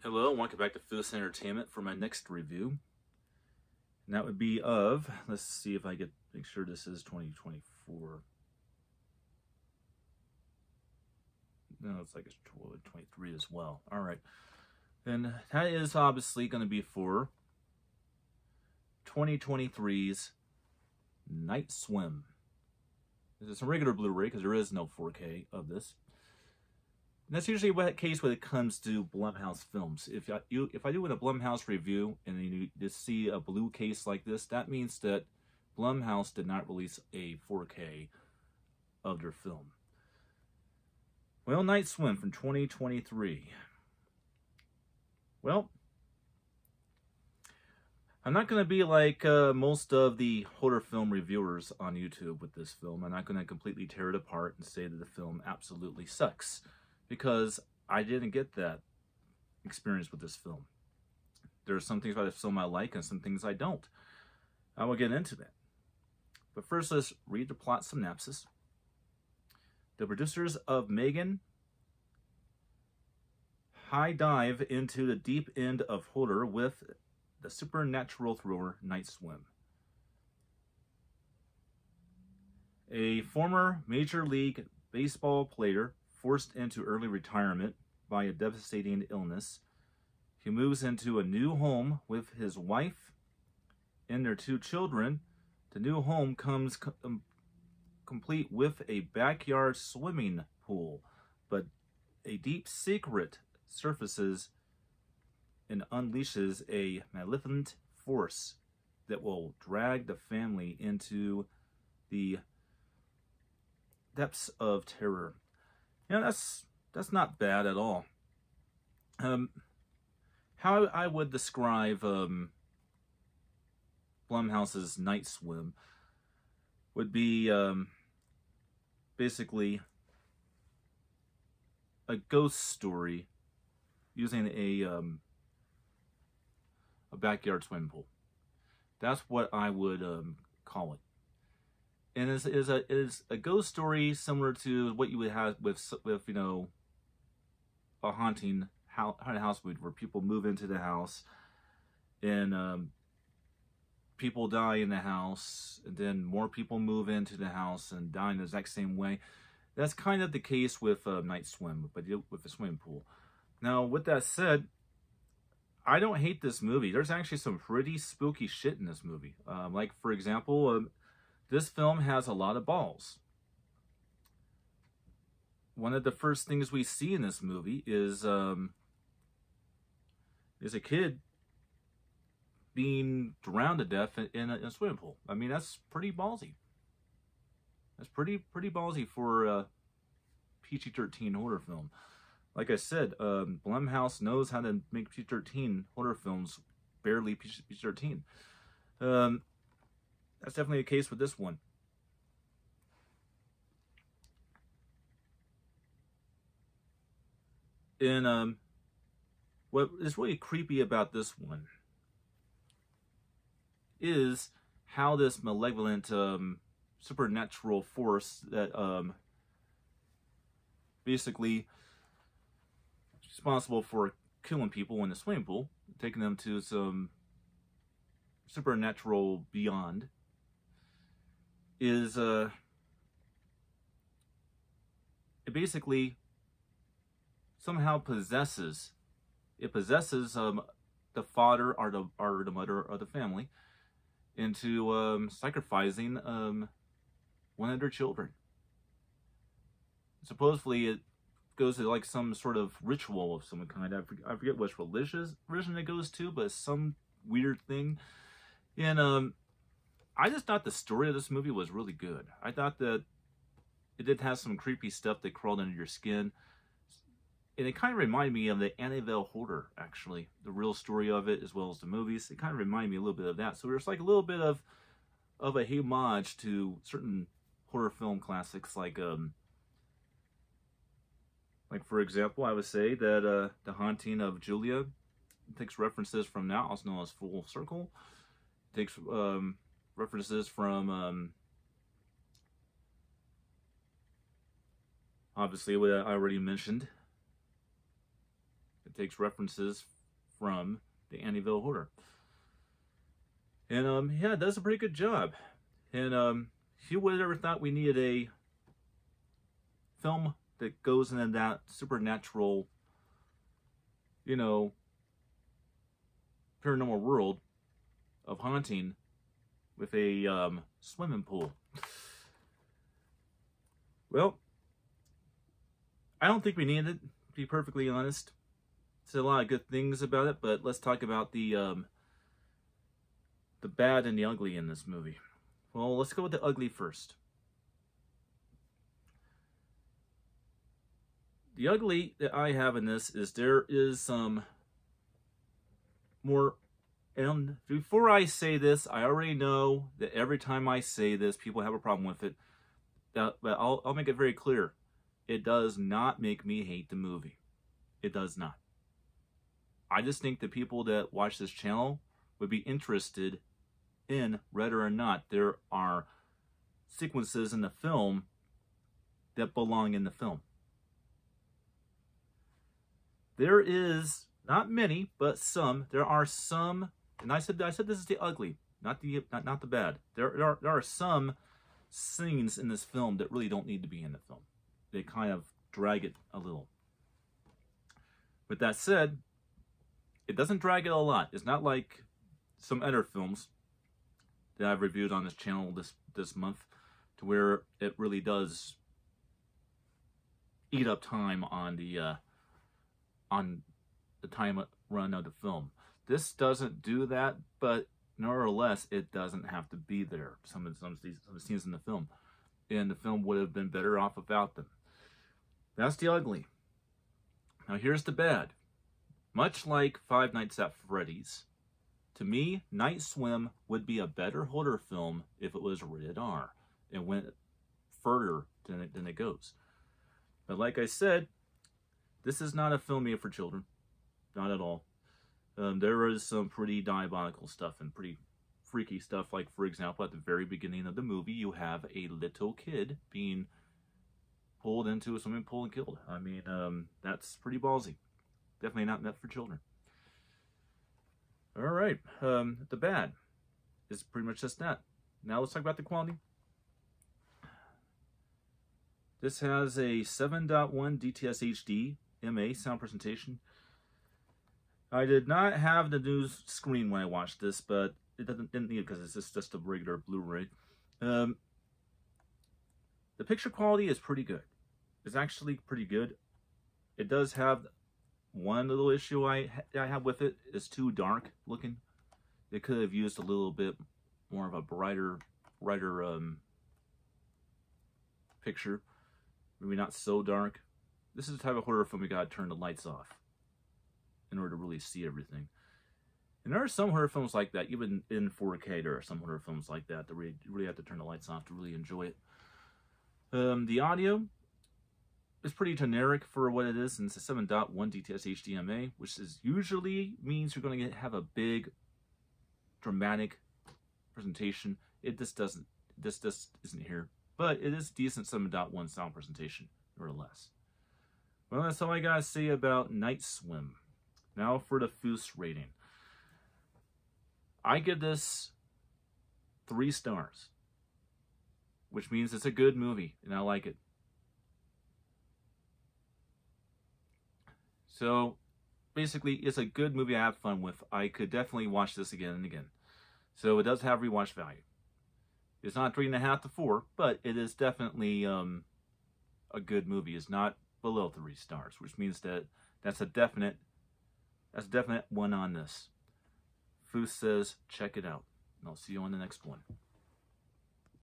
Hello, and welcome back to Foos Entertainment for my next review. And that would be of, let's see if I get, make sure this is 2024. No, it's like it's 2023 as well. All right. Then that is obviously going to be for 2023's Night Swim. This is a regular Blu-ray because there is no 4K of this. And that's usually the case when it comes to Blumhouse films. If I do a Blumhouse review and you just see a blue case like this, that means that Blumhouse did not release a 4K of their film. Well, Night Swim from 2023. Well, I'm not going to be like most of the horror film reviewers on YouTube with this film. I'm not going to completely tear it apart and say that the film absolutely sucks, because I didn't get that experience with this film. There are some things about this film I like and some things I don't. I will get into that. But first, let's read the plot synopsis. The producers of Megan high dive into the deep end of horror with the supernatural thriller Night Swim. A former Major League Baseball player forced into early retirement by a devastating illness, he moves into a new home with his wife and their 2 children. The new home comes complete with a backyard swimming pool, but a deep secret surfaces and unleashes a malevolent force that will drag the family into the depths of terror. You know, that's not bad at all. How I would describe Blumhouse's Night Swim would be basically a ghost story using a backyard swimming pool. That's what I would call it. And it is a ghost story similar to what you would have with you know, a haunted house movie, where people move into the house and people die in the house, and then more people move into the house and die in the exact same way. That's kind of the case with Night Swim, but with the swimming pool. Now, with that said, I don't hate this movie. There's actually some pretty spooky shit in this movie. Like, for example, this film has a lot of balls. One of the first things we see in this movie is a kid being drowned to death in a swimming pool. I mean, that's pretty ballsy. That's pretty ballsy for a PG-13 horror film. Like I said, Blumhouse knows how to make PG-13 horror films barely PG-13. That's definitely the case with this one. And what is really creepy about this one is how this malevolent supernatural force that basically is responsible for killing people in the swimming pool, taking them to some supernatural beyond, is it basically somehow possesses the father or the mother of the family into sacrificing one of their children. Supposedly it goes to like some sort of ritual of some kind. I forget which religion it goes to, but it's some weird thing. And I just thought the story of this movie was really good. I thought that it did have some creepy stuff that crawled under your skin. And it kind of reminded me of the Annabelle horror, actually. The real story of it, as well as the movies. It kind of reminded me a little bit of that. So there's like a little bit of a homage to certain horror film classics, like for example, I would say that The Haunting of Julia takes references from now, also known as Full Circle. It takes references from obviously what I already mentioned. It takes references from the Amityville Horror. And yeah, it does a pretty good job. And who would have ever thought we needed a film that goes into that supernatural, you know, paranormal world of haunting with a swimming pool? Well, I don't think we need it, to be perfectly honest. There's a lot of good things about it, but let's talk about the bad and the ugly in this movie. Well, let's go with the ugly first. The ugly that I have in this is there is some more, and before I say this, I already know that every time I say this, people have a problem with it. But I'll make it very clear. It does not make me hate the movie. It does not. I just think the people that watch this channel would be interested in, whether or not there are sequences in the film that belong in the film. There is not many, but some. There are some, and I said this is the ugly, not the bad. There are some scenes in this film that really don't need to be in the film. They kind of drag it a little. With that said, it doesn't drag it a lot. It's not like some other films that I've reviewed on this channel this month, to where it really does eat up time on the time run of the film. This doesn't do that, but nevertheless, it doesn't have to be there. Some of the scenes in the film, and the film would have been better off without them. That's the ugly. Now here's the bad. Much like Five Nights at Freddy's, to me, Night Swim would be a better horror film if it was rated R and went further than it goes. But like I said, this is not a film made for children. Not at all. There is some pretty diabolical stuff and pretty freaky stuff. Like, for example, at the very beginning of the movie, you have a little kid being pulled into a swimming pool and killed. I mean, that's pretty ballsy. Definitely not meant for children. All right, the bad is pretty much just that. Now let's talk about the quality. This has a 7.1 DTS HD MA sound presentation. I did not have the new screen when I watched this, but it didn't need it because it's just a regular Blu-ray. The picture quality is pretty good. It's actually pretty good. It does have one little issue I have with it. It's too dark looking. They could have used a little bit more of a brighter picture. Maybe not so dark. This is the type of horror film you gotta turn the lights off in order to really see everything. And there are some horror films like that, even in 4K. There are some horror films like that that you really have to turn the lights off to really enjoy it. The audio is pretty generic for what it is, and it's a 7.1 DTS HDMA, which is usually means you're going to have a big, dramatic presentation. This isn't here, but it is decent 7.1 sound presentation, nevertheless. Well, that's all I gotta say about Night Swim. Now for the Foos rating. I give this 3 stars, which means it's a good movie, and I like it. So, basically, it's a good movie I have fun with. I could definitely watch this again and again. So, it does have rewatch value. It's not 3.5 to 4, but it is definitely a good movie. It's not below 3 stars, which means that that's a definite one on this. Foos says, check it out. And I'll see you on the next one.